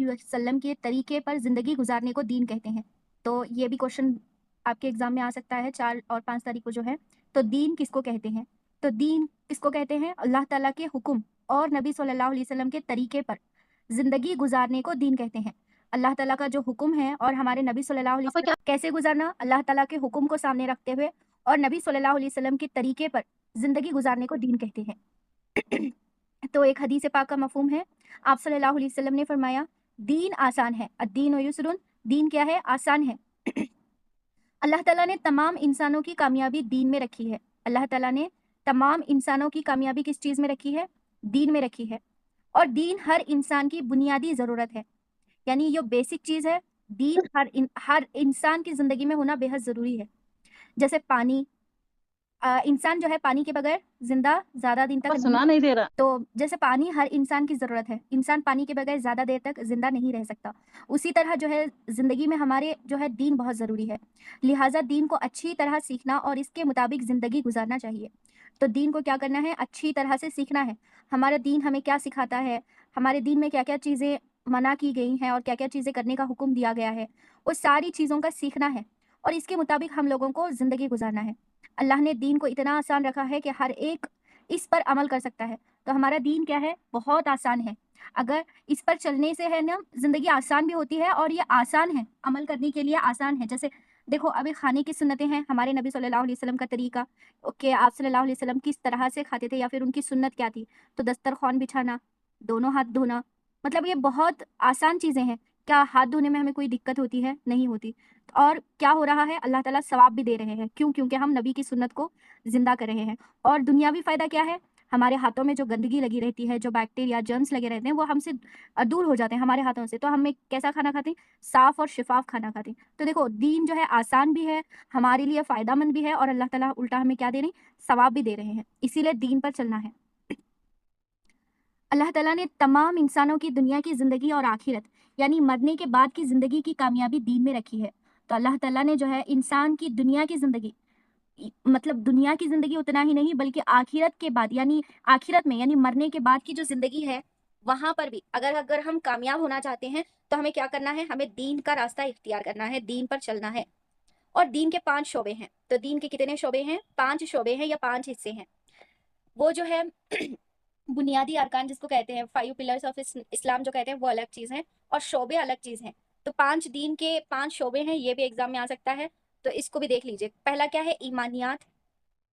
علیہ वसल्लम के तरीके पर ज़िंदगी गुजारने को दीन कहते हैं। तो ये भी क्वेश्चन आपके एग्जाम में आ सकता है 4 और 5 तारीख को जो है। तो दीन किसको कहते हैं? तो दीन किसको कहते हैं? अल्लाह ताला के हुक्म और नबी सल्लल्लाहु अलैहि वसल्लम के तरीके पर ज़िंदगी गुजारने को दीन कहते हैं। अल्लाह ताला का जो हुक्म है और हमारे नबी सल्लल्लाहु अलैहि आपको वसल्लम क्या कैसे गुजारना, अल्लाह ताला के हुक्म को सामने रखते हुए और नबी सल्लल्लाहु अलैहि वसल्लम के तरीके पर ज़िंदगी गुजारने को दीन कहते हैं। तो एक हदीस पाक का मफहूम है, आप सल्लल्लाहु अलैहि वसल्लम ने फरमाया, दीन आसान है, अद्दीन युस्रुन, दीन क्या है? आसान है। अल्लाह ताला ने तमाम इंसानों की कामयाबी दीन में रखी है। अल्लाह ताला ने तमाम इंसानों की कामयाबी किस चीज़ में रखी है? दीन में रखी है। और दीन हर इंसान की बुनियादी ज़रूरत है, यानी जो बेसिक चीज़ है, दीन हर इंसान की ज़िंदगी में होना बेहद ज़रूरी है। जैसे पानी, इंसान जो है पानी के बगैर ज़िंदा ज़्यादा दिन तक आपको नहीं। सुना नहीं दे रहा? तो जैसे पानी हर इंसान की ज़रूरत है, इंसान पानी के बगैर ज़्यादा देर तक ज़िंदा नहीं रह सकता। उसी तरह जो है ज़िंदगी में हमारे जो है दीन बहुत ज़रूरी है। लिहाज़ा दीन को अच्छी तरह सीखना और इसके मुताबिक ज़िंदगी गुज़ारना चाहिए। तो दीन को क्या करना है? अच्छी तरह से सीखना है। हमारा दीन हमें क्या सिखाता है, हमारे दीन में क्या-क्या चीज़ें मना की गई हैं और क्या-क्या चीज़ें करने का हुक्म दिया गया है, वो सारी चीज़ों का सीखना है और इसके मुताबिक हम लोगों को ज़िंदगी गुज़ारना है। अल्लाह ने दीन को इतना आसान रखा है कि हर एक इस पर अमल कर सकता है। तो हमारा दीन क्या है? बहुत आसान है। अगर इस पर चलने से है ना ज़िंदगी आसान भी होती है और ये आसान है, अमल करने के लिए आसान है। जैसे देखो अभी खाने की सुन्नतें हैं, हमारे नबी सल्लल्लाहु अलैहि वसल्लम का तरीका, ओके आप सल्लल्लाहु अलैहि वसल्लम किस तरह से खाते थे या फिर उनकी सुन्नत क्या थी? तो दस्तरख़्वान बिछाना, दोनों हाथ धोना, मतलब ये बहुत आसान चीज़ें हैं। क्या हाथ धोने में हमें कोई दिक्कत होती है? नहीं होती। और क्या हो रहा है? अल्लाह ताला सवाब भी दे रहे हैं। क्यों? क्योंकि हम नबी की सुन्नत को ज़िंदा कर रहे हैं। और दुनियावी फ़ायदा क्या है? हमारे हाथों में जो गंदगी लगी रहती है, जो बैक्टीरिया, जर्म्स लगे रहते हैं, वो हमसे दूर हो जाते हैं हमारे हाथों से। तो हम एक कैसा खाना खाते हैं? साफ़ और शिफ़ाफ़ खाना खाते हैं। तो देखो दीन जो है आसान भी है, हमारे लिए फ़ायदेमंद भी है और अल्लाह ताला उल्टा हमें क्या दे रहे हैं? सवाब भी दे रहे हैं। इसीलिए दीन पर चलना है। अल्लाह ताला ने तमाम इंसानों की दुनिया की ज़िंदगी और आखिरत, यानी मरने के बाद की ज़िंदगी की कामयाबी दीन में रखी है। तो अल्लाह ताला ने जो है इंसान की दुनिया की ज़िंदगी, मतलब दुनिया की ज़िंदगी उतना ही नहीं बल्कि आखिरत के बाद, यानी आखिरत में यानी मरने के बाद की जो ज़िंदगी है, वहाँ पर भी अगर अगर हम कामयाब होना चाहते हैं, तो हमें क्या करना है? हमें दीन का रास्ता इख्तियार करना है, दीन पर चलना है। और दीन के 5 शोबे हैं। तो दीन के कितने शोबे हैं? 5 शोबे हैं या 5 हिस्से हैं। वो जो है बुनियादी अरकान जिसको कहते हैं, 5 पिलर्स ऑफ इस्लाम जो कहते हैं, वो अलग चीज़ है और शोबे अलग चीज़ हैं। तो 5 दीन के 5 शोबे हैं, ये भी एग्जाम में आ सकता है। तो इसको भी देख लीजिए। पहला क्या है? ईमानियात।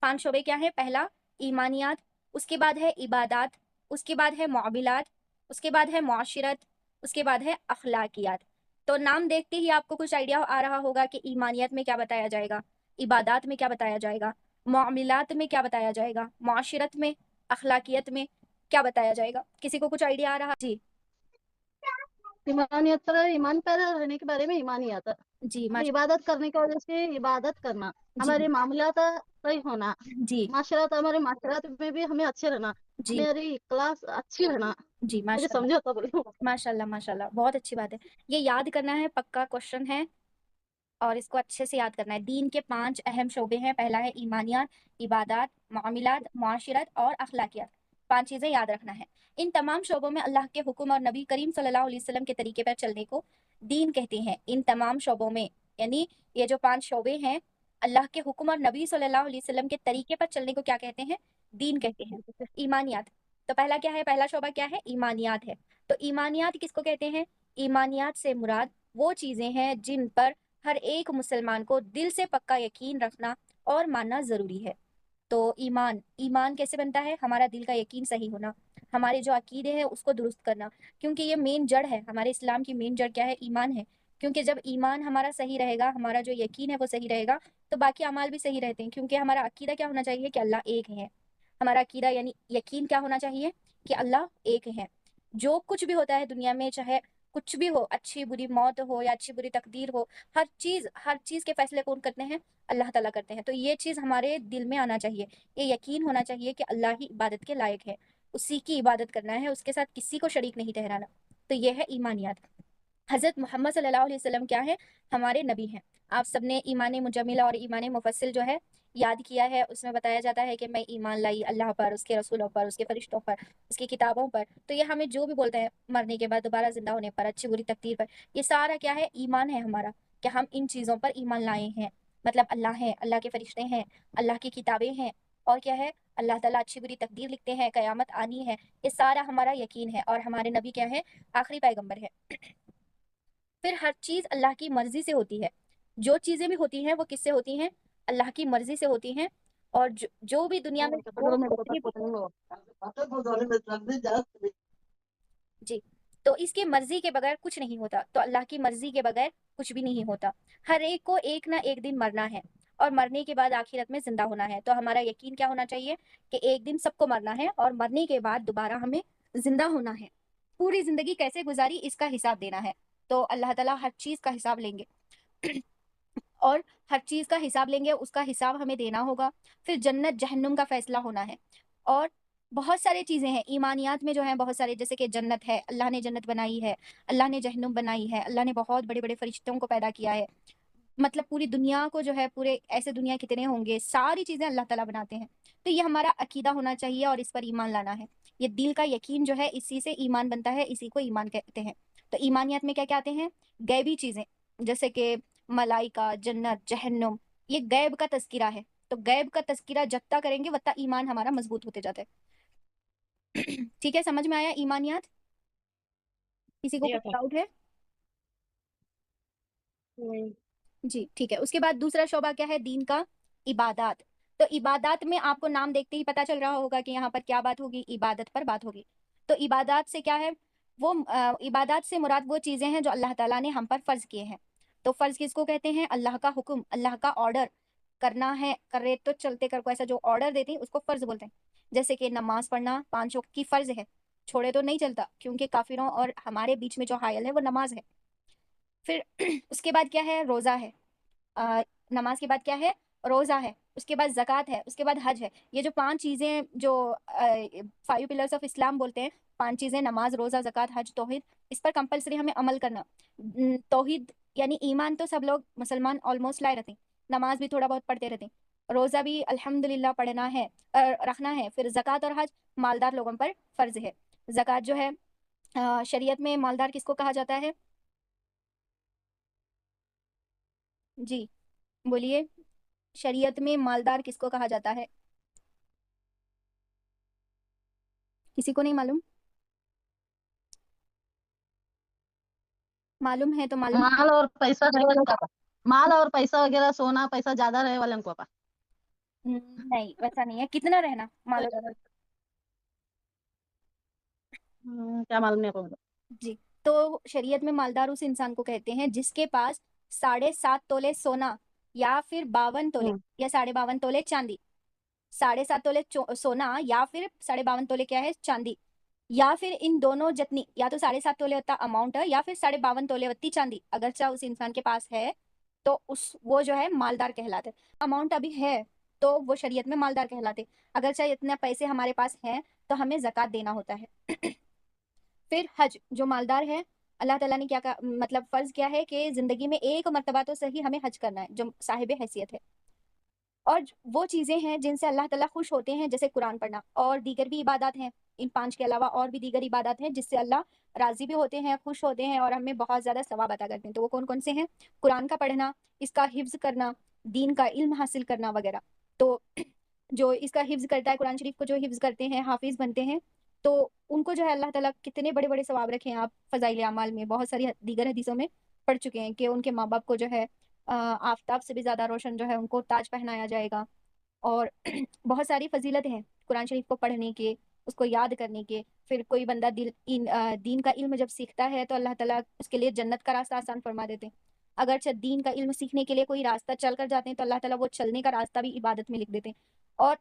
5 शोबे क्या है? पहला ईमानियात, उसके बाद है इबादात, उसके बाद है मुआमिलात, उसके बाद है मुआशिरत, उसके बाद है अखलाकियात। तो नाम देखते ही आपको कुछ आइडिया आ रहा होगा कि ईमानियत में क्या बताया जाएगा, इबादात में क्या बताया जाएगा, मुआमिलात में क्या बताया जाएगा, मुआशिरत में, अखलाकियत में क्या बताया जाएगा। किसी को कुछ आइडिया आ रहा? जी ईमानियत पर ईमान पैदा रहने के बारे में ईमानियत है। जी और इबादत करने की वजह से इबादत करना, जी हमारे मामलात सही होना, जी माशरात हमारे माशरात में भी हमें अच्छे रहना, जी हमारी क्लास अच्छी रहना। जी मुझे माशाल्लाह समझो तो बोलो। माशाल्लाह माशाल्लाह, बहुत अच्छी बात है। ये याद करना है, पक्का क्वेश्चन है और इसको अच्छे से याद करना है। दीन के 5 अहम शोबे हैं। पहला है ईमानियात, इबादात, मामिलात, मुआशिरत और अखलाकियात। 5 चीजें याद रखना है। इन तमाम शोबों में अल्लाह के हुक्म और नबी करीम सल्लल्लाहु अलैहि वसल्लम के तरीके पर चलने को दीन कहते हैं। इन तमाम शोबों में, यानी ये जो 5 शोबे हैं, अल्लाह के हुक्म और नबी सल्लल्लाहु अलैहि वसल्लम के तरीके पर चलने को क्या कहते हैं? दीन कहते हैं। ईमानियात, तो पहला क्या है? पहला शोबा क्या है? ईमानियात है। तो ईमानियात किसको कहते हैं? ईमानियात से मुराद वो चीजें हैं जिन पर हर एक मुसलमान को दिल से पक्का यकीन रखना और मानना जरूरी है। तो ईमान, ईमान कैसे बनता है? हमारा दिल का यकीन सही होना, हमारे जो अकीदे हैं उसको दुरुस्त करना, क्योंकि ये मेन जड़ है। हमारे इस्लाम की मेन जड़ क्या है? ईमान है। क्योंकि जब ईमान हमारा सही रहेगा, हमारा जो यकीन है वो सही रहेगा, तो बाकी अमाल भी सही रहते हैं। क्योंकि हमारा अकीदा क्या होना चाहिए? कि अल्लाह एक है। हमारा अकीदा यानी यकीन क्या होना चाहिए? कि अल्लाह एक है। जो कुछ भी होता है दुनिया में, चाहे कुछ भी हो, अच्छी बुरी मौत हो या अच्छी बुरी तकदीर हो, हर चीज के फैसले कौन करते हैं? अल्लाह ताला करते हैं। तो ये चीज हमारे दिल में आना चाहिए, ये यकीन होना चाहिए कि अल्लाह ही इबादत के लायक है, उसी की इबादत करना है, उसके साथ किसी को शरीक नहीं ठहराना। तो ये है ईमानियात। हजरत मोहम्मद सल्लल्लाहु अलैहि वसल्लम क्या है? हमारे नबी हैं। आप सबने ईमान मुजम्मिला और ईमान मुफस्सिल जो है, یاد کیا ہے اس میں بتایا جاتا ہے کہ میں ایمان لائی اللہ پر، اس کے رسولوں پر، اس کے فرشتوں پر، اس کی کتابوں پر. تو یہ ہمیں جو بھی بولتے ہیں مرنے کے بعد دوبارہ زندہ ہونے پر، اچھی بری تقدیر پر، یہ سارا کیا ہے؟ ایمان ہے ہمارا، کہ ہم ان چیزوں پر ایمان لائے ہیں. مطلب اللہ ہے، اللہ کے فرشتے ہیں، اللہ کی کتابیں ہیں، اور کیا ہے؟ اللہ تعالیٰ اچھی بری تقدیر لکھتے ہیں، قیامت آنی ہے. یہ سارا ہمارا یقین ہے. اور ہمارے نبی کیا ہے؟ آخری پیغمبر ہے. پھر ہر چیز اللہ کی مرضی سے ہوتی ہے. جو چیزیں بھی ہوتی ہیں وہ کس سے ہوتی ہیں؟ اللہ کی مرضی سے ہوتی ہیں. اور جو بھی دنیا میں جی، تو اس کی مرضی کے بغیر کچھ نہیں ہوتا. تو اللہ کی مرضی کے بغیر کچھ بھی نہیں ہوتا. ہر ایک کو ایک نہ ایک دن مرنا ہے، اور مرنے کے بعد آخرت میں زندہ ہونا ہے. تو ہمارا یقین کیا ہونا چاہیے؟ کہ ایک دن سب کو مرنا ہے، اور مرنے کے بعد دوبارہ ہمیں زندہ ہونا ہے. پوری زندگی کیسے گزاری اس کا حساب دینا ہے. تو اللہ تعالیٰ ہر چیز کا حساب لیں گے اور ہر چیز کا حساب لیں گے، اس کا حساب ہمیں دینا ہوگا. پھر جنت جہنم کا فیصلہ ہونا ہے. اور بہت ساری چیزیں ہیں ایمانیات میں جو ہیں، بہت سارے، جیسے کہ جنت ہے، اللہ نے جنت بنائی ہے، اللہ نے جہنم بنائی ہے، اللہ نے بہت بڑے بڑے فرشتوں کو پیدا کیا ہے. مطلب پوری دنیا کو جو ہے، پورے ایسے دنیا کتنے ہوں گے، ساری چیزیں اللہ تعالیٰ بناتے ہیں. تو یہ ہمارا عقیدہ ہونا چاہیے اور اس پر ایمان لانا ہے. یہ دل کا یقین جو ہے، اسی سے ایمان بنتا ہے، اسی کو ایمان کہتے ہیں. تو ایمانیات میں کیا کہتے ہیں؟ غیبی چیزیں، جیسے کہ ملائکہ، جنت، جہنم، یہ غیب کا تذکرہ ہے. تو غیب کا تذکرہ جتنا کریں گے اتنا ایمان ہمارا مضبوط ہوتے جاتا ہے. ٹھیک ہے، سمجھ میں آیا ایمانیات؟ کسی کو جی کچھ آپا. ڈاؤٹ ہے؟ نہیں. جی ٹھیک ہے. اس کے بعد دوسرا شعبہ کیا ہے؟ دین کا عبادات. تو عبادات میں آپ کو نام دیکھتے ہی پتا چل رہا ہوگا کہ یہاں پر کیا بات ہوگی؟ عبادت پر بات ہوگی. تو عبادات سے کیا ہے؟ وہ عبادات سے مراد وہ چیزیں ہیں جو اللہ تعالیٰ نے ہم پر فرض کیے ہیں. تو فرض کس کو کہتے ہیں؟ اللہ کا حکم، اللہ کا آرڈر. کرنا ہے، کرے تو چلتے کر کو، ایسا جو آرڈر دیتے ہیں اس کو فرض بولتے ہیں. جیسے کہ نماز پڑھنا 5 وقت کی فرض ہے، چھوڑے تو نہیں چلتا، کیونکہ کافروں اور ہمارے بیچ میں جو حائل ہے وہ نماز ہے. پھر اس کے بعد کیا ہے؟ روزہ ہے. نماز کے بعد کیا ہے؟ روزہ ہے. اس کے بعد زکوٰۃ ہے. اس کے بعد حج ہے. یہ جو 5 چیزیں جو 5 پلرس آف اسلام بولتے ہیں، 5 چیزیں، نماز، روزہ، زکوٰۃ، حج، توحید، اس پر کمپلسری ہمیں عمل کرنا. توحید یعنی ایمان تو سب لوگ مسلمان آلموسٹ لائے رہتے ہیں، نماز بھی تھوڑا بہت پڑھتے رہتے ہیں، روزہ بھی الحمدللہ پڑھنا ہے، رکھنا ہے. پھر زکوٰۃ اور حج مالدار لوگوں پر فرض ہے. زکوٰۃ جو ہے شریعت میں مالدار کس کو کہا جاتا ہے؟ جی بولیے، شریعت میں مالدار کس کو کہا جاتا ہے؟ کسی کو نہیں معلوم؟ معلوم ہے تو معلوم. مال اور پیسہ رہے والے کو. مال اور پیسہ وغیرہ، سونا پیسہ زیادہ رہے والے کو آپا. نہیں ویسا نہیں ہے. کتنا رہنا معلوم؟ کیا معلوم نہیں آپ کو. جی، تو شریعت میں مالدار اس انسان کو کہتے ہیں جس کے پاس 7.5 تولے سونا، یا پھر 52 تولے یا 52.5 تولے چاندی. 7.5 تولے سونا، یا پھر 52.5 تولے کیا ہے؟ چاندی. یا پھر ان دونوں جتنی، یا تو 7.5 تولے ہوتا اماؤنٹ ہے، یا پھر 52.5 تولے ہوتی چاندی. اگرچہ اس انسان کے پاس ہے تو وہ جو ہے مالدار کہلاتے. اماؤنٹ ابھی ہے تو وہ شریعت میں مالدار کہلاتے. اگرچہ اتنے پیسے ہمارے پاس ہیں تو ہمیں زکوٰۃ دینا ہوتا ہے. پھر حج، جو مالدار ہے، اللہ تعالیٰ نے کیا مطلب فرض کیا ہے کہ زندگی میں ایک مرتبہ تو صحیح ہمیں حج کرنا ہے، جو صاحب حیثیت ہے. اور وہ چیزیں ہیں جن سے اللہ تعالیٰ خوش ہوتے ہیں، جیسے قرآن پڑھنا، اور دیگر بھی عبادات ہیں. ان 5 کے علاوہ اور بھی دیگر عبادات ہیں جس سے اللہ راضی بھی ہوتے ہیں، خوش ہوتے ہیں، اور ہمیں بہت زیادہ ثواب عطا کرتے ہیں. تو وہ کون کون سے ہیں؟ قرآن کا پڑھنا، اس کا حفظ کرنا، دین کا علم حاصل کرنا وغیرہ. تو جو اس کا حفظ کرتا ہے، قرآن شریف کو جو حفظ کرتے ہیں، حافظ بنتے ہیں، تو ان کو جو ہے اللہ تعالیٰ کتنے بڑے بڑے ثواب رکھے ہیں. آپ فضائل اعمال میں بہت ساری دیگر حدیثوں میں پڑھ چکے ہیں کہ ان کے ماں باپ کو جو ہے آفتاب سے بھی زیادہ روشن جو ہے ان کو تاج پہنایا جائے گا. اور بہت ساری فضیلت ہیں قرآن شریف کو پڑھنے کے، اس کو یاد کرنے کے. پھر کوئی بندہ دین کا علم جب سیکھتا ہے تو اللہ تعالیٰ اس کے لیے جنت کا راستہ آسان فرما دیتے ہیں. اگرچہ دین کا علم سیکھنے کے لیے کوئی راستہ چل کر جاتے ہیں تو اللہ تعالیٰ وہ چلنے کا راستہ بھی عبادت میں لکھ دیتے ہیں، اور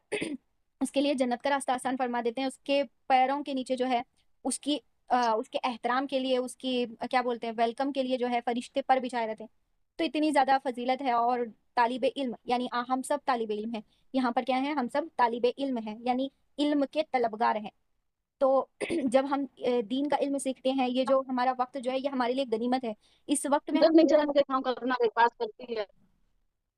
اس کے لیے جنت کا راستہ آسان فرما دیتے ہیں. اس کے پیروں کے نیچے جو ہے اس کے احترام کے لیے، اس کی کیا بولتے ہیں، ویلکم کے لیے جو ہے فرشتے پر بچھائے رہتے ہیں. تو اتنی زیادہ فضیلت ہے. اور طالب علم، یعنی ہم سب طالب علم ہیں یہاں پر. کیا ہے؟ ہم سب طالب علم ہیں، یعنی علم کے طلبگار ہیں. تو جب ہم دین کا علم سیکھتے ہیں، یہ جو ہمارا وقت جو ہے یہ ہمارے لیے غنیمت ہے. اس وقت میں ادھر ہم نہیں چلا مجھے کام کرنا، پاس کرتی ہے.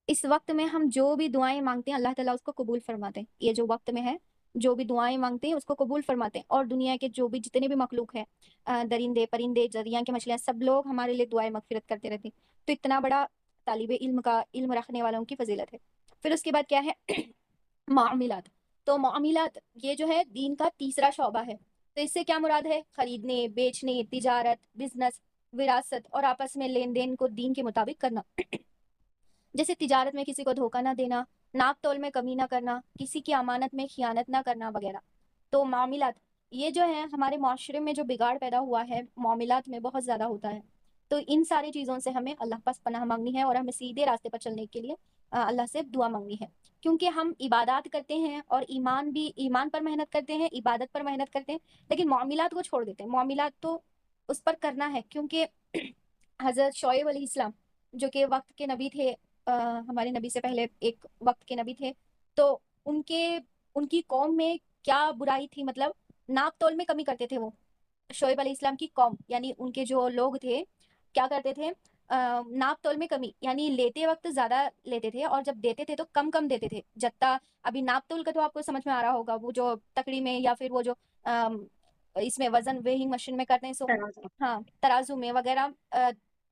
اس وقت میں ہم جو بھی دعائیں مانگتے ہیں اللہ تعالیٰ اس کو قبول فرماتے ہیں. یہ جو وقت میں ہے جو بھی دعائیں مانگتے ہیں اس کو قبول فرماتے ہیں. اور دنیا کے جو بھی جتنے بھی مخلوق ہیں درندے پرندے دریا کی مچھلیاں سب لوگ ہمارے لیے دعائیں مغفرت کرتے رہتے ہیں. تو اتنا بڑا طالب علم کا علم رکھنے والوں کی فضیلت ہے. پھر اس کے بعد کیا ہے معاملات. تو معاملات یہ جو ہے دین کا تیسرا شعبہ ہے. تو اس سے کیا مراد ہے؟ خریدنے بیچنے تجارت بزنس وراثت اور آپس میں لین دین کو دین کے مطابق کرنا. جیسے تجارت میں کسی کو دھوکہ نہ دینا ناپ تول میں کمی نہ کرنا کسی کی امانت میں خیانت نہ کرنا وغیرہ. تو معاملات یہ جو ہے ہمارے معاشرے میں جو بگاڑ پیدا ہوا ہے معاملات میں بہت زیادہ ہوتا ہے. تو ان ساری چیزوں سے ہمیں اللہ پاس پناہ مانگنی ہے اور ہمیں سیدھے راستے پر چلنے کے لیے اللہ سے دعا مانگنی ہے. کیونکہ ہم عبادات کرتے ہیں اور ایمان پر محنت کرتے ہیں عبادت پر محنت کرتے ہیں لیکن معاملات کو چھوڑ دیتے ہیں. معاملات تو اس پر کرنا ہے کیونکہ حضرت شعیب علیہ السلام جو کہ وقت کے نبی تھے ہمارے نبی سے پہلے ایک وقت کے نبی تھے. تو ان کی قوم میں کیا برائی تھی؟ مطلب ناپ تول میں کمی کرتے تھے وہ. شعیب علیہ السلام کی قوم یعنی ان کے جو لوگ تھے کیا کرتے تھے؟ ناپ تول میں کمی یعنی لیتے وقت زیادہ لیتے تھے اور جب دیتے تھے تو کم کم دیتے تھے. جتنا ابھی ناپ تول کا تو آپ کو سمجھ میں آ رہا ہوگا وہ جو تکڑی میں یا پھر وہ جو اس میں وزن ویہنگ مشین میں کرتے ہیں سو ہاں ترازو میں وغیرہ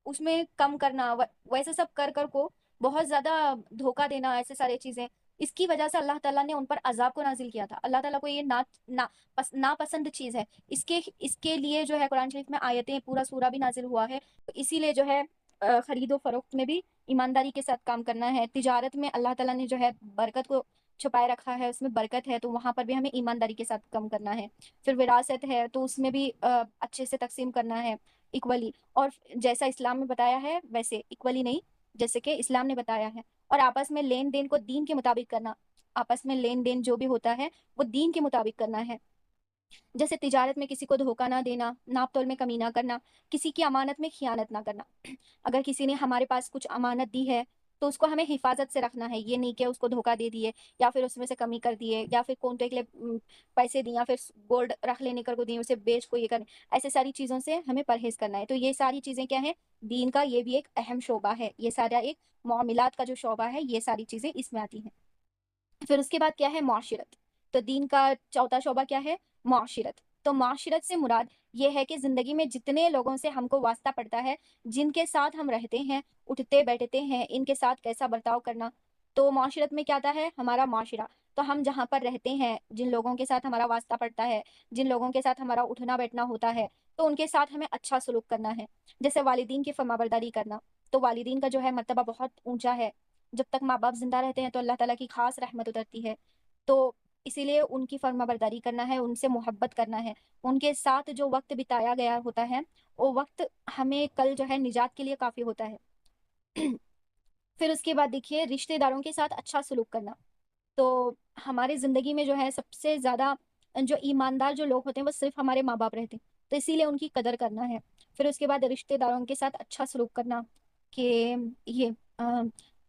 اس میں کم کرنا ویسے سب کر کر کو بہت زیادہ دھوکہ دینا ایسے سارے چیزیں اس کی وجہ سے اللہ تعالیٰ نے ان پر عذاب کو نازل کیا تھا. اللہ تعالیٰ کو یہ ناپسند چیز ہے. اس کے لیے جو ہے قرآن شریف میں آیتیں پورا سورہ بھی نازل ہوا ہے. تو اسی لیے جو ہے خرید و فروخت میں بھی ایمانداری کے ساتھ کام کرنا ہے. تجارت میں اللہ تعالیٰ نے جو ہے برکت کو چھپائے رکھا ہے اس میں برکت ہے تو وہاں پر بھی ہمیں ایمانداری کے ساتھ کام کرنا ہے. پھر وراثت ہے تو اس میں بھی اچھے سے تقسیم کرنا ہے اکولی اور جیسا اسلام میں بتایا ہے ویسے اکولی نہیں جیسے کہ اسلام نے بتایا ہے. اور آپس میں لین دین کو دین کے مطابق کرنا. آپس میں لین دین جو بھی ہوتا ہے وہ دین کے مطابق کرنا ہے. جیسے تجارت میں کسی کو دھوکہ نہ دینا ناپ تول میں کمی نہ کرنا کسی کی امانت میں خیانت نہ کرنا. اگر کسی نے ہمارے پاس کچھ امانت دی ہے تو اس کو ہمیں حفاظت سے رکھنا ہے. یہ نہیں کہ اس کو دھوکہ دے دیے یا پھر اس میں سے کمی کر دیے یا پھر کونٹے کے لیے پیسے دیے یا پھر گولڈ رکھ لینے کر کو دیے اسے بیچ کو یہ کرنے. ایسے ساری چیزوں سے ہمیں پرہیز کرنا ہے. تو یہ ساری چیزیں کیا ہیں؟ دین کا یہ بھی ایک اہم شعبہ ہے. یہ سارا ایک معاملات کا جو شعبہ ہے یہ ساری چیزیں اس میں آتی ہیں. پھر اس کے بعد کیا ہے؟ معاشرت. تو دین کا چوتھا شعبہ کیا ہے؟ معاشرت. تو معاشرت سے مراد یہ ہے کہ زندگی میں جتنے لوگوں سے ہم کو واسطہ پڑتا ہے جن کے ساتھ ہم رہتے ہیں اٹھتے بیٹھتے ہیں ان کے ساتھ کیسا برتاؤ کرنا. تو معاشرت میں کیا آتا ہے؟ ہمارا معاشرہ. تو ہم جہاں پر رہتے ہیں جن لوگوں کے ساتھ ہمارا واسطہ پڑتا ہے جن لوگوں کے ساتھ ہمارا اٹھنا بیٹھنا ہوتا ہے تو ان کے ساتھ ہمیں اچھا سلوک کرنا ہے. جیسے والدین کی فرمانبرداری کرنا. تو والدین کا جو ہے مرتبہ بہت اونچا ہے. جب تک ماں باپ زندہ رہتے ہیں تو اللہ تعالیٰ کی خاص رحمت اترتی ہے. تو اسی لیے ان کی فرمانبرداری کرنا ہے ان سے محبت کرنا ہے. ان کے ساتھ جو وقت بتایا گیا ہوتا ہے وہ وقت ہمیں کل جو ہے نجات کے لیے کافی ہوتا ہے. پھر اس کے بعد دیکھیے رشتہ داروں کے ساتھ اچھا سلوک کرنا. تو ہمارے زندگی میں جو ہے سب سے زیادہ جو ایماندار جو لوگ ہوتے ہیں وہ صرف ہمارے ماں باپ رہتے ہیں تو اسی لیے ان کی قدر کرنا ہے. پھر اس کے بعد رشتہ داروں کے ساتھ اچھا سلوک کرنا کہ یہ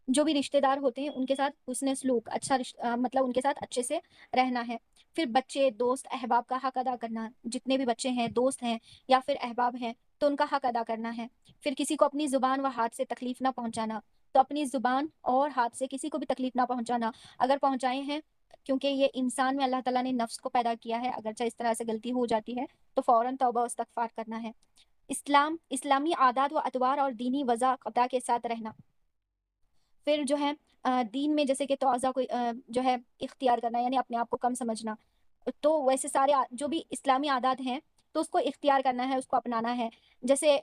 جو بھی رشتہ دار ہوتے ہیں ان کے ساتھ حسن سلوک اچھا مطلب ان کے ساتھ اچھے سے رہنا ہے. پھر بچے دوست احباب کا حق ادا کرنا. جتنے بھی بچے ہیں دوست ہیں یا پھر احباب ہیں تو ان کا حق ادا کرنا ہے. پھر کسی کو اپنی زبان و ہاتھ سے تکلیف نہ پہنچانا. تو اپنی زبان اور ہاتھ سے کسی کو بھی تکلیف نہ پہنچانا. اگر پہنچائے ہیں کیونکہ یہ انسان میں اللہ تعالیٰ نے نفس کو پیدا کیا ہے اگرچہ اس طرح سے غلطی ہو جاتی ہے تو فوراً توبہ و استغفار کرنا ہے. اسلامی عادات و اطوار اور دینی وضابطہ کے ساتھ رہنا. پھر جو ہے دین میں جیسے کہ توازہ کو جو ہے اختیار کرنا یعنی اپنے آپ کو کم سمجھنا. تو ویسے سارے جو بھی اسلامی عادات ہیں تو اس کو اختیار کرنا ہے اس کو اپنانا ہے. جیسے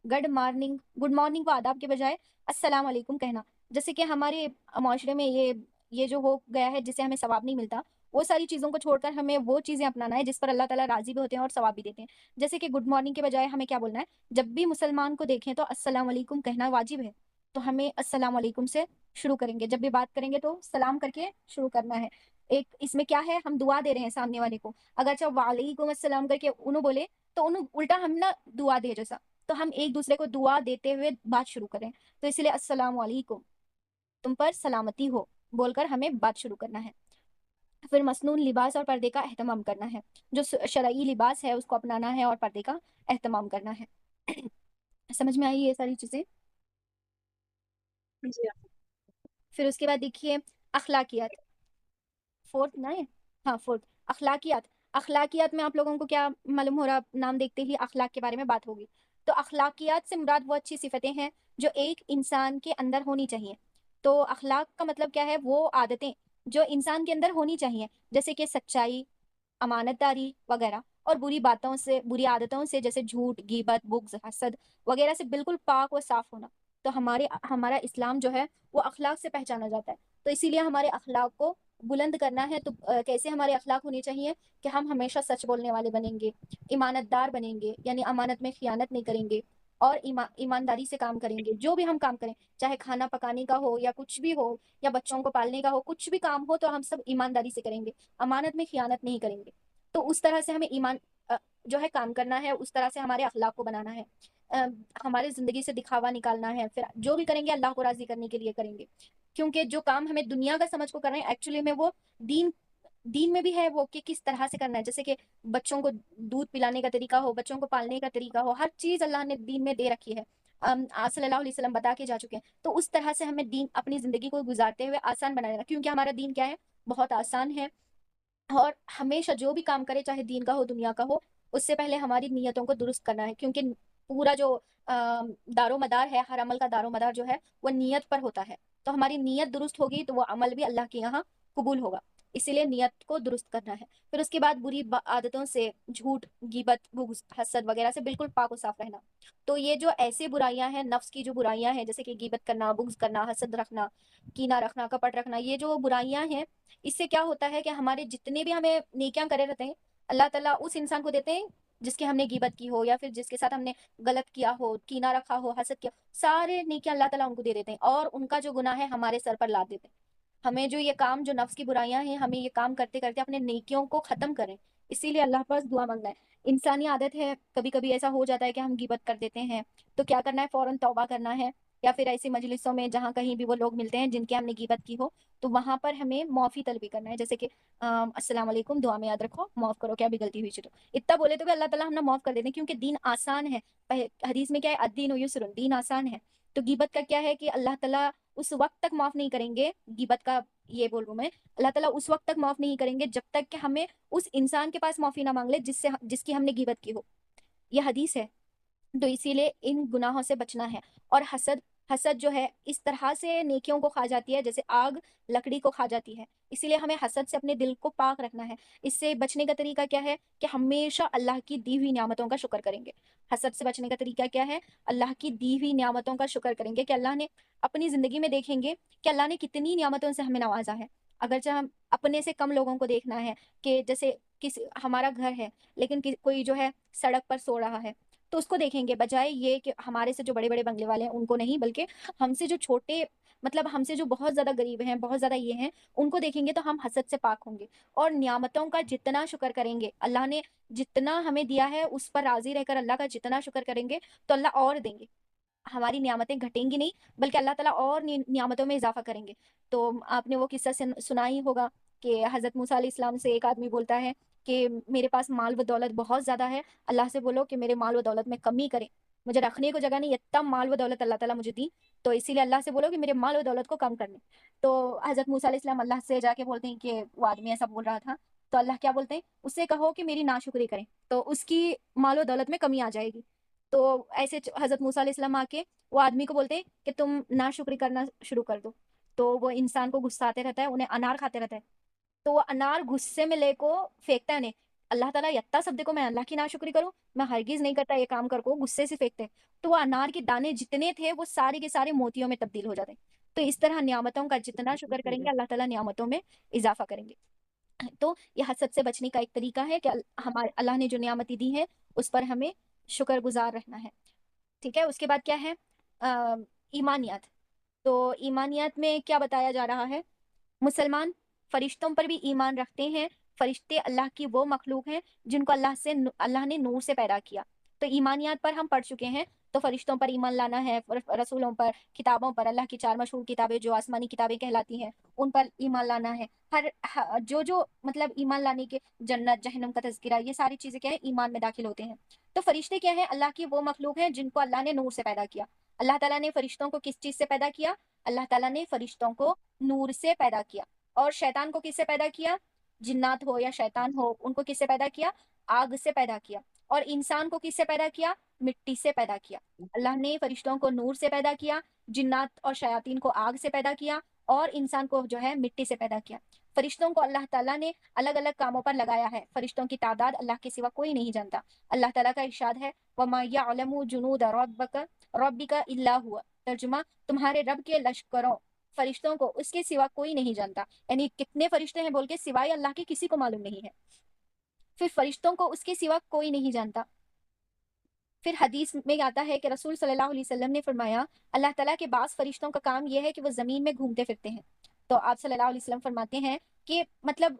گڈ مارننگ کو آداب کے بجائے السلام علیکم کہنا. جیسے کہ ہمارے معاشرے میں یہ جو ہو گیا ہے جس سے ہمیں ثواب نہیں ملتا وہ ساری چیزوں کو چھوڑ کر ہمیں وہ چیزیں اپنانا ہے جس پر اللہ تعالیٰ راضی بھی ہوتے ہیں اور ثواب بھی دیتے ہیں. جیسے کہ گڈ مارننگ کے بجائے ہمیں کیا بولنا ہے؟ جب بھی مسلمان کو دیکھیں تو السلام علیکم کہنا واجب ہے. تو ہمیں السلام علیکم سے شروع کریں گے. جب بھی بات کریں گے تو سلام کر کے شروع کرنا ہے. ایک اس میں کیا ہے؟ ہم دعا دے رہے ہیں سامنے والے کو. اگر چاہے وعلیکم السلام کر کے انہوں بولے تو انہوں الٹا ہم نہ دعا دے جیسا. تو ہم ایک دوسرے کو دعا دیتے ہوئے بات شروع کریں. تو اس لیے السلام علیکم تم پر سلامتی ہو بول کر ہمیں بات شروع کرنا ہے. پھر مسنون لباس اور پردے کا اہتمام کرنا ہے. جو شرعی لباس ہے اس کو اپنانا ہے اور پردے کا اہتمام کرنا ہے. سمجھ میں آئی یہ ساری چیزیں؟ جی फिर उसके बाद देखिए अखलाकियात, फोर्थ ना है, हाँ फोर्थ, अखलाकियात। अखलाकियात में आप लोगों को क्या मालूम हो रहा, नाम देखते ही अखलाक के बारे में बात होगी। तो अखलाकियात से मुराद वो अच्छी सिफतें हैं जो एक इंसान के अंदर होनी चाहिए। तो अखलाक का मतलब क्या है, वो आदतें जो इंसान के अंदर होनी चाहिए, जैसे कि सच्चाई, अमानतदारी वगैरह, और बुरी बातों से, बुरी आदतों से, जैसे झूठ, गीबत, बुग्ज, हसद वगैरह से बिल्कुल पाक व साफ होना। तो हमारा इस्लाम जो है वो अखलाक से पहचाना जाता है। तो इसीलिए हमारे अखलाक को बुलंद करना है। तो कैसे हमारे अखलाक होने चाहिए कि हम हमेशा सच बोलने वाले बनेंगे, ईमानतदार बनेंगे, यानी अमानत में खियानत नहीं करेंगे, और ईमानदारी से काम करेंगे। जो भी हम काम करें, चाहे खाना पकाने का हो या कुछ भी हो, या बच्चों को पालने का हो, कुछ भी काम हो तो हम सब ईमानदारी से करेंगे, अमानत में खियानत नहीं करेंगे। तो उस तरह से हमें जो है काम करना है, उस तरह से हमारे अखलाक को बनाना है। अ, हमारे जिंदगी से दिखावा निकालना है, फिर जो भी करेंगे अल्लाह को राजी करने के लिए करेंगे। क्योंकि जो काम हमें दुनिया का समझ को कर रहे हैं, एक्चुअली में वो दीन दीन में भी है वो, कि किस तरह से करना है। जैसे कि बच्चों को दूध पिलाने का तरीका हो, बच्चों को पालने का तरीका हो, हर चीज अल्लाह ने दीन में दे रखी है। आप सल्लल्लाहु अलैहि वसल्लम बता के जा चुके हैं। तो उस तरह से हमें दीन अपनी जिंदगी को गुजारते हुए आसान बनाना, क्योंकि हमारा दीन क्या है, बहुत आसान है। और हमेशा जो भी काम करे, चाहे दीन का हो दुनिया का हो, उससे पहले हमारी नीयतों को दुरुस्त करना है। क्योंकि पूरा जो दारो मदार है, हर अमल का दारो मदार जो है वो नीयत पर होता है। तो हमारी नीयत दुरुस्त होगी तो वो अमल भी अल्लाह के यहाँ कबूल होगा। इसीलिए नियत को दुरुस्त करना है। फिर उसके बाद बुरी आदतों से, झूठ, गीबत, बुग़्ज़, हसद वगैरह से बिल्कुल पाक और साफ रहना। तो ये जो ऐसे बुराइयां हैं, नफ्स की जो बुराइयां हैं, जैसे कि गीबत करना, बुग़्ज़ करना, हसद रखना, कीना रखना, कपट रखना, ये जो बुराइयां हैं, इससे क्या होता है कि हमारे जितने भी हमें नेकियां करे रहते हैं, अल्लाह ताला उस इंसान को देते हैं जिसकी हमने गीबत की हो, या फिर जिसके साथ हमने गलत किया हो, कीना रखा हो, हसद किया, सारे नेकियां अल्लाह ताला उनको दे देते हैं, और उनका जो गुनाह है हमारे सर पर लाद देते हैं। हमें जो ये काम, जो नफ्स की बुराइयां हैं, हमें ये काम करते करते अपने नेकियों को खत्म करें। इसीलिए अल्लाह पास दुआ मांगना है। इंसानी आदत है, कभी कभी ऐसा हो जाता है कि हम गिबत कर देते हैं। तो क्या करना है, फौरन तौबा करना है। या फिर ऐसी मजलिसों में जहाँ कहीं भी वो लोग मिलते हैं जिनके हमने गिबत की हो, तो वहां पर हमें माफी तलबी करना है। जैसे कि अस्सलाम वालेकुम, दुआ में याद रखो, माफ करो क्या भी गलती हुई तो। इतना बोले तो भी अल्लाह ताला हमने माफ कर देते हैं, क्योंकि दीन आसान है। हदीस में क्या है, अद्दीन युस्रुन, दीन आसान है। तो गिबत का क्या है कि अल्लाह ताला उस वक्त तक माफ नहीं करेंगे, गिबत का ये बोल रहा हूं मैं, अल्लाह ताला उस वक्त तक माफ नहीं करेंगे जब तक कि हमें उस इंसान के पास माफी ना मांग ले जिसकी हमने गिबत की हो। ये हदीस है। तो इसीलिए इन गुनाहों से बचना है। और हसद, हसद जो है इस तरह से नेकियों को खा जाती है जैसे आग लकड़ी को खा जाती है। इसीलिए हमें हसद से अपने दिल को पाक रखना है। इससे बचने का तरीका क्या है कि हमेशा अल्लाह की दी हुई नियामतों का शुक्र करेंगे। हसद से बचने का तरीका क्या है, अल्लाह की दी हुई नियामतों का शुक्र करेंगे, कि अल्लाह ने अपनी जिंदगी में देखेंगे कि अल्लाह ने कितनी नियामतों से हमें नवाजा है। अगर जब हम अपने से कम लोगों को देखना है, कि जैसे किसी, हमारा घर है लेकिन कोई जो है सड़क पर सो रहा है, तो उसको देखेंगे, बजाय ये कि हमारे से जो बड़े बड़े बंगले वाले हैं उनको नहीं, बल्कि हमसे जो छोटे, मतलब हमसे जो बहुत ज्यादा गरीब हैं, बहुत ज्यादा ये हैं, उनको देखेंगे तो हम हसद से पाक होंगे। और नियामतों का जितना शुक्र करेंगे, अल्लाह ने जितना हमें दिया है उस पर राजी रहकर अल्लाह का जितना शुक्र करेंगे, तो अल्लाह और देंगे। हमारी नियामतें घटेंगी नहीं, बल्कि अल्लाह ताला और नियामतों में इजाफा करेंगे। तो आपने वो किस्सा सुना ही होगा कि हजरत मूसा अलैहिस्सलाम से एक आदमी बोलता है कि मेरे पास माल व दौलत बहुत ज्यादा है, अल्लाह से बोलो कि मेरे माल व दौलत में कमी करे, मुझे रखने को जगह नहीं, इतना माल व दौलत अल्लाह ताला मुझे दी, तो इसीलिए अल्लाह से बोलो कि मेरे माल व दौलत को कम करने। तो हजरत मूसा अलैहिस्सलाम अल्लाह से जाके बोलते हैं कि वो आदमी ऐसा बोल रहा था, तो अल्लाह क्या बोलते हैं, उससे कहो कि मेरी नाशुक्री करें तो उसकी माल व दौलत में कमी आ जाएगी। तो ऐसे हजरत मूसा अलैहिस्सलाम आके वो आदमी को बोलते हैं कि तुम नाशुक्री करना शुरू कर दो। तो वो इंसान को गुस्सा आते रहता है, उन्हें अनार खाते रहता है। तो वो अनार गुस्से में लेको फेंकता है उन्हें। अल्लाह ताला यत्ता सब देखो, मैं अल्लाह की नाशुक्री करूं, मैं हरगिज नहीं करता ये काम, कर को गुस्से से फेंकते हैं। तो वो अनार के दाने जितने थे वो सारे के सारे मोतियों में तब्दील हो जाते हैं। तो इस तरह नियामतों का जितना शुक्र करेंगे, अल्लाह ताला नियामतों में इजाफा करेंगे। तो ये हसद से बचने का एक तरीका है कि हमारे अल्लाह ने जो नियामतें दी है उस पर हमें शुक्रगुजार रहना है। ठीक है, उसके बाद क्या है, अ, ईमानियत। तो ईमानियत में क्या बताया जा रहा है, मुसलमान फरिश्तों पर भी ईमान रखते हैं। फरिश्ते अल्लाह की वो मखलूक हैं जिनको अल्लाह ने नूर से पैदा किया। तो ईमानियात पर हम पढ़ चुके हैं। तो फरिश्तों पर ईमान लाना है, रसूलों पर, किताबों पर, अल्लाह की चार मशहूर किताबें जो आसमानी किताबें कहलाती हैं उन पर ईमान लाना है। जो मतलब ईमान लाने के, जन्नत जहन्नम का तज़किरा, ये सारी चीजें क्या है, ईमान में दाखिल होते हैं। तो फरिश्ते क्या है, अल्लाह की वो मखलूक हैं जिनको अल्लाह ने नूर से पैदा किया। अल्लाह ताला ने फरिश्तों को किस चीज से पैदा किया? अल्लाह ताला ने फरिश्तों को नूर से पैदा किया। और शैतान को किससे पैदा किया? जिन्नात हो या शैतान हो, उनको किससे पैदा किया? आग से पैदा किया। और इंसान को किससे पैदा किया? मिट्टी से पैदा किया। अल्लाह ने फरिश्तों को नूर से पैदा किया, जिन्नात और शयातीन को आग से पैदा किया, और इंसान को जो है मिट्टी से पैदा किया। फरिश्तों को अल्लाह ताला ने अलग अलग कामों पर लगाया है। फरिश्तों की तादाद अल्लाह के सिवा कोई नहीं जानता। अल्लाह ताला का इरशाद है, वमा यअलमु जुनूद रब्बिका इल्ला हुवा। तर्जुमा, तुम्हारे रब के लश्करों, फरिश्तों को उसके सिवा कोई नहीं जानता। यानी कितने फरिश्ते हैं बोल के सिवाय अल्लाह के किसी को मालूम नहीं है। फिर फरिश्तों को उसके सिवा कोई नहीं जानता। फिर हदीस में आता है कि रसूल सल्लल्लाहु अलैहि वसल्लम ने फरमाया, अल्लाह ताला के बास फरिश्तों का काम यह है कि वो ज़मीन में घूमते फिरते हैं। तो आप सल्लल्लाहु अलैहि वसल्लम फरमाते हैं कि मतलब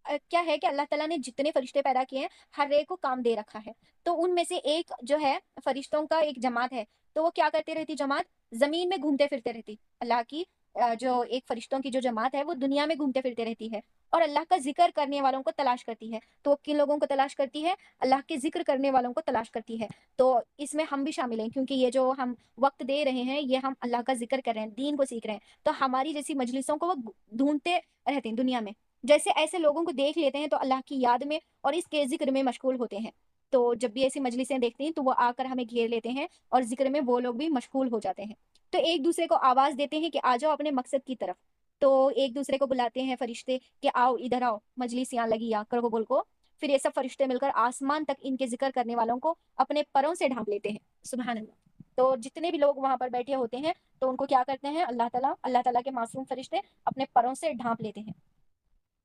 क्या है कि अल्लाह ताला ने जितने फरिश्ते पैदा किए हैं, हर एक को काम दे रखा है। तो उनमें से एक जो है फरिश्तों का एक जमात है, तो वो क्या करती रहती जमात? ज़मीन में घूमते फिरते रहती। अल्लाह की जो एक फरिश्तों की जो जमात है वो दुनिया में घूमते फिरते रहती है और अल्लाह का जिक्र करने वालों को तलाश करती है। तो वो किन लोगों को तलाश करती है? अल्लाह के जिक्र करने वालों को तलाश करती है। तो इसमें हम भी शामिल हैं, क्योंकि ये जो हम वक्त दे रहे हैं ये हम अल्लाह का जिक्र कर रहे हैं, दीन को सीख रहे हैं। तो हमारी जैसी मजलिसों को वो ढूंढते रहते हैं दुनिया में। जैसे ऐसे लोगों को देख लेते हैं तो अल्लाह की याद में और इसके जिक्र में मशगूल होते हैं। तो जब भी ऐसी मजलिसें देखती हैं तो वो आकर हमें घेर लेते हैं और जिक्र में वो लोग भी मशगूल हो जाते हैं। तो एक दूसरे को आवाज देते हैं कि आ जाओ अपने मकसद की तरफ। तो एक दूसरे को बुलाते हैं फरिश्ते कि आओ इधर आओ, मजलिस यहाँ लगी या करो बोल को। फिर ये सब फरिश्ते मिलकर आसमान तक इनके जिक्र करने वालों को अपने परों से ढांप लेते हैं। सुभान अल्लाह। तो जितने भी लोग वहां पर बैठे होते हैं तो उनको क्या करते हैं? अल्लाह ताला के मासूम फरिश्ते अपने परों से ढांप लेते हैं।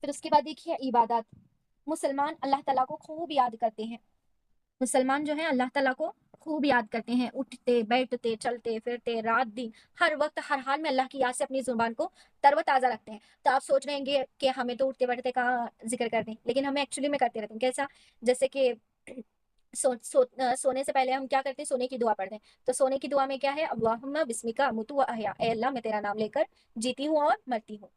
फिर उसके बाद देखिए इबादत। मुसलमान अल्लाह ताला को खूब याद करते हैं। मुसलमान जो है अल्लाह ताला को खूब याद करते हैं, उठते बैठते चलते फिरते रात दिन हर वक्त हर हाल में अल्लाह की याद से अपनी जुबान को तरोताजा रखते हैं। तो आप सोच रहे हैं कि हमें तो उठते बैठते कहाँ जिक्र करते हैं, लेकिन हमें एक्चुअली में करते रहते हैं। कैसा? जैसे कि सोने से पहले हम क्या करते हैं? सोने की दुआ पढ़ते हैं। तो सोने की दुआ में क्या है? अल्लाहुम्मा बिस्मिका अमुतु व अहया, ए अल्लाह मैं तेरा नाम लेकर जीती हूँ और मरती हूँ।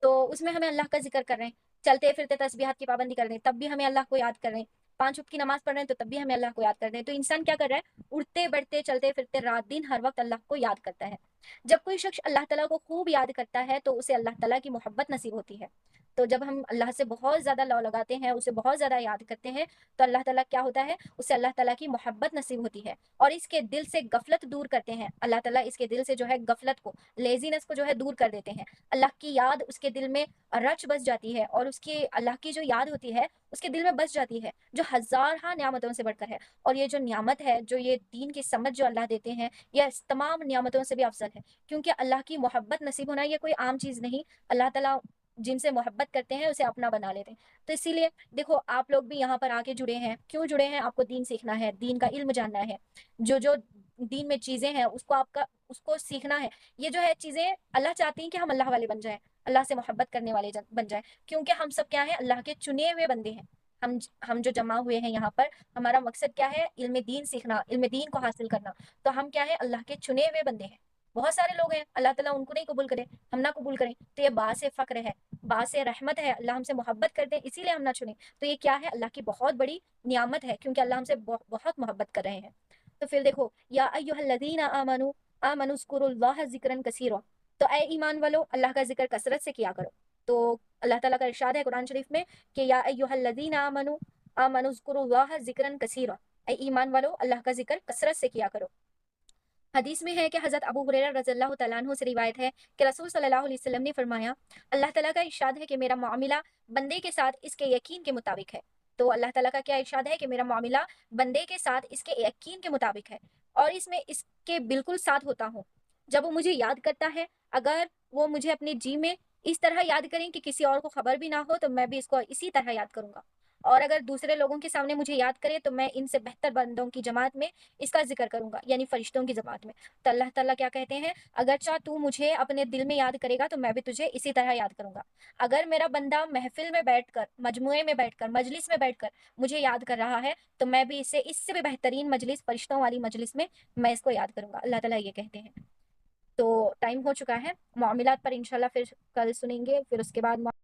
तो उसमें हमें अल्लाह का जिक्र कर रहे हैं। चलते फिरते तस्बीहात की पाबंदी कर रहे हैं, तब भी हमें अल्लाह को याद कर रहे हैं। 5 वक्त की नमाज पढ़ रहे हैं तो तब भी हमें अल्लाह को याद कर रहे हैं। तो इंसान क्या कर रहा है? उठते बैठते चलते फिरते रात दिन हर वक्त अल्लाह को याद करता है। जब कोई शख्स अल्लाह ताला को खूब याद करता है तो उसे अल्लाह ताला की मोहब्बत नसीब होती है। तो जब हम अल्लाह से बहुत ज्यादा लौ लगाते हैं, उसे बहुत ज्यादा याद करते हैं, तो अल्लाह ताला क्या होता है? उसे अल्लाह ताला की मोहब्बत नसीब होती है और इसके दिल से गफलत दूर करते हैं। अल्लाह ताला इसके दिल से जो है गफलत को, लेजीनेस को जो है दूर कर देते हैं। अल्लाह की याद उसके दिल में रच बस जाती है और उसकी अल्लाह की जो याद होती है उसके दिल में बस जाती है, जो हजार हाँ नियामतों से बढ़कर है। और ये जो नियामत है, जो ये दीन की समझ जो अल्लाह देते हैं, यह तमाम नियामतों से भी अफजल है। क्योंकि अल्लाह की मोहब्बत नसीब होना ये कोई आम चीज नहीं। अल्लाह ताला जिनसे मोहब्बत करते हैं उसे अपना बना लेते हैं। तो इसीलिए देखो आप लोग भी यहाँ पर आके जुड़े हैं, क्यों जुड़े हैं? आपको दीन सीखना है, दीन का इल्म जानना है। जो जो दीन में चीजें हैं उसको सीखना है। ये जो है चीजें अल्लाह चाहती हैं कि हम अल्लाह वाले बन जाएं, अल्लाह से मोहब्बत करने वाले बन जाएं। क्योंकि हम सब क्या है? अल्लाह के चुने हुए बंदे हैं। हम जो जमा हुए हैं यहाँ पर, हमारा मकसद क्या है? इल्म दीन सीखना, इल्म दीन को हासिल करना। तो हम क्या है? अल्लाह के चुने हुए बंदे हैं। बहुत सारे लोग हैं, अल्लाह ताला उनको नहीं कबूल करे, हम ना कबूल करें, तो ये बात से फक्र है, बात से रहमत है। अल्लाह हमसे मोहब्बत करते हैं इसीलिए हम ना चुने। तो ये क्या है? अल्लाह की बहुत बड़ी नियामत है, क्योंकि अल्लाह हमसे बहुत मोहब्बत कर रहे हैं। तो फिर देखो, या अय्युहल्लज़ीना आमनू आमनुज़्कुरुल्लाह ज़िक्रन कसीरा। तो ऐ ईमान वालो, अल्लाह का जिक्र कसरत से किया करो। तो अल्लाह ताला का इरशाद है कुरान शरीफ में कि या अय्युहल्लज़ीना आमनुज़्कुरुल्लाह ज़िक्रन कसीरा। ऐ ईमान वालो, अल्लाह का जिक्र कसरत से किया करो। हदीस में है कि हज़रत अबू हुरैरा रज़ियल्लाहु तआला अन्हु से रिवायत है कि रसूल सल्लल्लाहु अलैहि वसल्लम ने फरमाया, अल्लाह ताला का इरशाद है कि मेरा मामला बंदे के साथ इसके यकीन के मुताबिक है। तो अल्लाह ताला का क्या इरशाद है? कि मेरा मामला बंदे के साथ इसके यकीन के मुताबिक है और इसमें इसके बिल्कुल साथ होता हूँ। जब वो मुझे याद करता है, अगर वो मुझे अपने जी में इस तरह याद करें कि किसी और को खबर भी ना हो, तो मैं भी इसको इसी तरह याद करूंगा। और अगर दूसरे लोगों के सामने मुझे याद करे तो मैं इनसे बेहतर बंदों की जमात में इसका जिक्र करूंगा, यानी फरिश्तों की जमात में। तो अल्लाह ताला क्या कहते हैं? अगर चाह तू मुझे अपने दिल में याद करेगा तो मैं भी तुझे इसी तरह याद करूंगा। अगर मेरा बंदा महफिल में बैठकर, मजमुए में बैठकर, मजलिस में बैठकर मुझे याद कर रहा है, तो मैं भी इसे इससे भी बेहतरीन मजलिस, फरिश्तों वाली मजलिस में मैं इसको याद करूंगा। अल्लाह ताला ये कहते हैं। तो टाइम हो चुका है, मामलात पर इंशाल्लाह फिर कल सुनेंगे। फिर उसके बाद